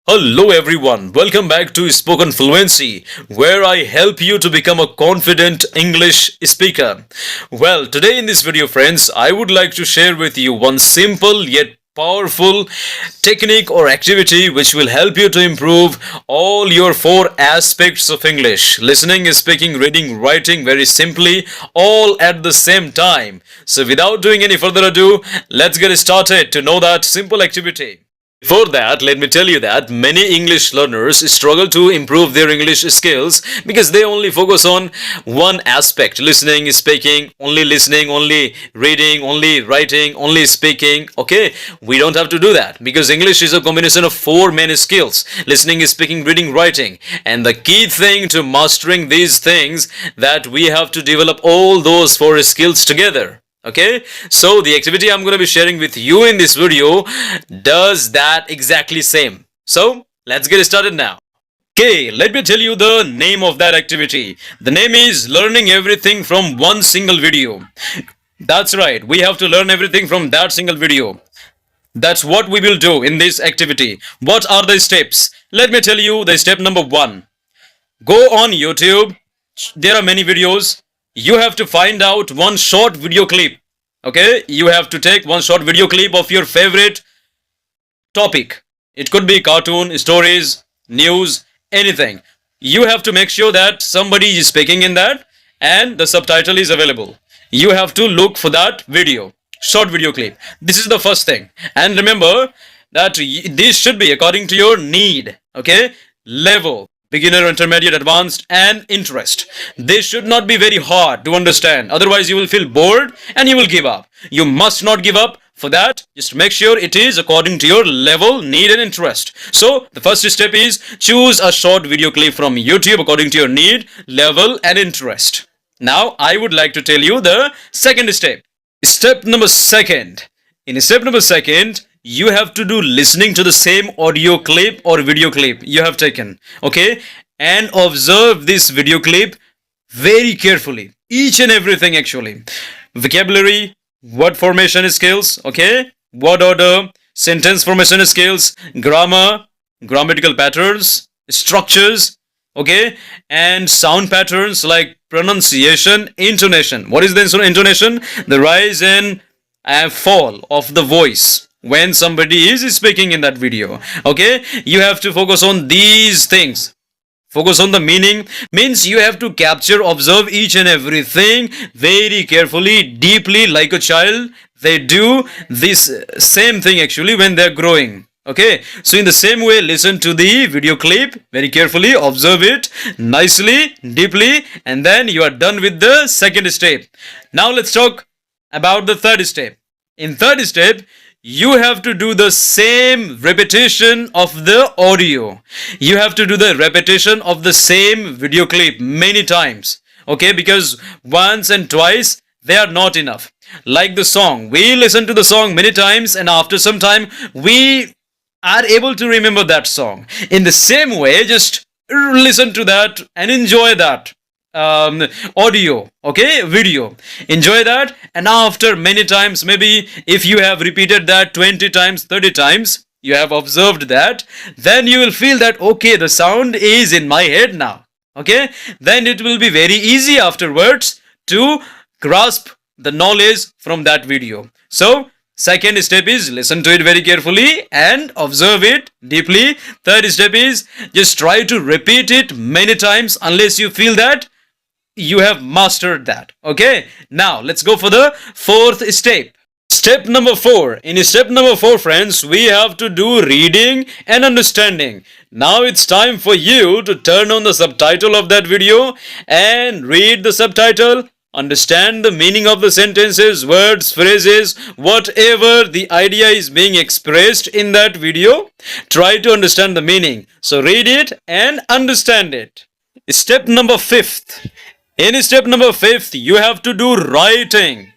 Hello everyone, welcome back to Spoken Fluency, where I help you to become a confident English speaker. Well, today in this video, friends, I would like to share with you one simple yet powerful technique or activity which will help you to improve all your four aspects of English: listening, speaking, reading, writing, very simply, all at the same time. So without doing any further ado, let's get started to know that simple activity. Before that, let me tell you that many English learners struggle to improve their English skills because they only focus on one aspect: listening, speaking, only reading, only writing, only speaking. Okay, we don't have to do that because English is a combination of four main skills: listening, speaking, reading, writing. And the key thing to mastering these things that we have to develop all those four skills together. Okay, so the activity I'm going to be sharing with you in this video does that exactly same. So let's get started now. Okay, let me tell you the name of that activity. The name is learning everything from one single video. That's right, we have to learn everything from that single video. That's what we will do in this activity. What are the steps? Let me tell you the step number one. Go on YouTube. There are many videos. You have to find out one short video clip. Okay, you have to take one short video clip of your favorite topic. It could be cartoon, stories, news, anything. You have to make sure that somebody is speaking in that and the subtitle is available. You have to look for that video, short video clip. This is the first thing. And remember that this should be according to your need. Okay, level: beginner, intermediate, advanced, and interest. They should not be very hard to understand. Otherwise, you will feel bored and you will give up. You must not give up. For that, just make sure it is according to your level, need, and interest. So, the first step is choose a short video clip from YouTube according to your need, level, and interest. Now, I would like to tell you the second step. Step number second. In step number second, you have to do listening to the same audio clip or video clip you have taken. Okay, and observe this video clip very carefully, each and everything actually. Vocabulary, word formation skills, okay, word order, sentence formation skills, grammar, grammatical patterns, structures, okay, and sound patterns like pronunciation, intonation. What is the intonation? The rise and fall of the voice when somebody is speaking in that video. Okay, you have to focus on these things. Focus on the meaning means you have to capture, observe each and everything very carefully, deeply, like a child. They do this same thing actually when they're growing. Okay, so in the same way, listen to the video clip very carefully, observe it nicely, deeply, and then you are done with the second step. Now let's talk about the third step. In third step, you have to do the same repetition of the audio. You have to do the repetition of the same video clip many times. Okay, because once and twice they are not enough. Like the song, we listen to the song many times and after some time we are able to remember that song. In the same way, just listen to that and enjoy that audio, okay, video, enjoy that, and after many times, maybe if you have repeated that 20 times, 30 times, you have observed that, then you will feel that okay, the sound is in my head now. Okay, then it will be very easy afterwards to grasp the knowledge from that video. So second step is listen to it very carefully and observe it deeply. Third step is just try to repeat it many times unless you feel that you have mastered that. Okay, now let's go for the fourth step. Step number 4. In step number 4, friends, we have to do reading and understanding. Now it's time for you to turn on the subtitle of that video and read the subtitle. Understand the meaning of the sentences, words, phrases, whatever the idea is being expressed in that video. Try to understand the meaning. So read it and understand it. Step number 5. In step number 5, you have to do writing.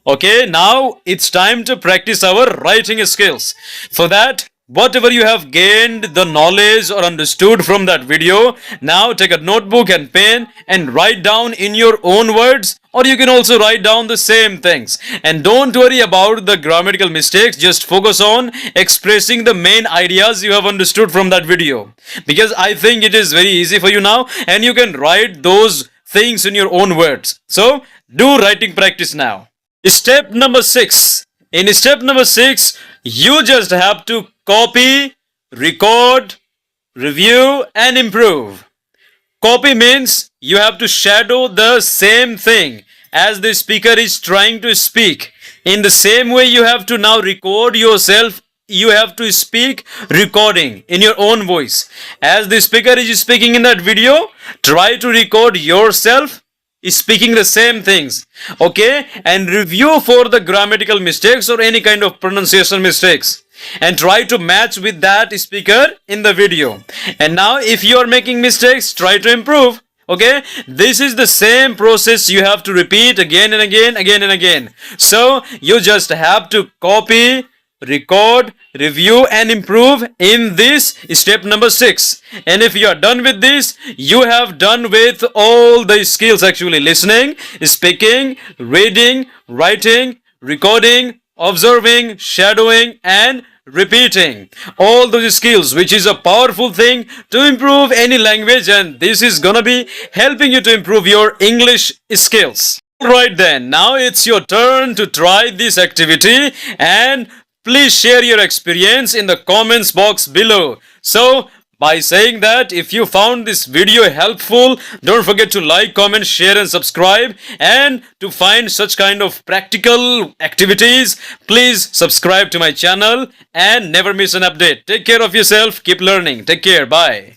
Okay, now it's time to practice our writing skills. For that, whatever you have gained the knowledge or understood from that video, now take a notebook and pen and write down in your own words or you can also write down the same things. And don't worry about the grammatical mistakes, just focus on expressing the main ideas you have understood from that video, because I think it is very easy for you now and you can write those things in your own words. So do writing practice now. Step number 6. In step number 6, you just have to copy, record, review and improve. Copy means you have to shadow the same thing as the speaker is trying to speak. In the same way, you have to now record yourself. You have to speak recording in your own voice. As the speaker is speaking in that video, try to record yourself speaking the same things. Okay? And review for the grammatical mistakes or any kind of pronunciation mistakes. And try to match with that speaker in the video. And now if you are making mistakes, try to improve. Okay, this is the same process you have to repeat again and again. So you just have to copy, record, review and improve in this step number 6. And if you are done with this, you have done with all the skills actually: listening, speaking, reading, writing, recording, observing, shadowing and repeating. All those skills, which is a powerful thing to improve any language, and this is gonna be helping you to improve your English skills. Right then, now it's your turn to try this activity and please share your experience in the comments box below. So by saying that, if you found this video helpful, don't forget to like, comment, share and subscribe. And to find such kind of practical activities, please subscribe to my channel and never miss an update. Take care of yourself. Keep learning. Take care. Bye.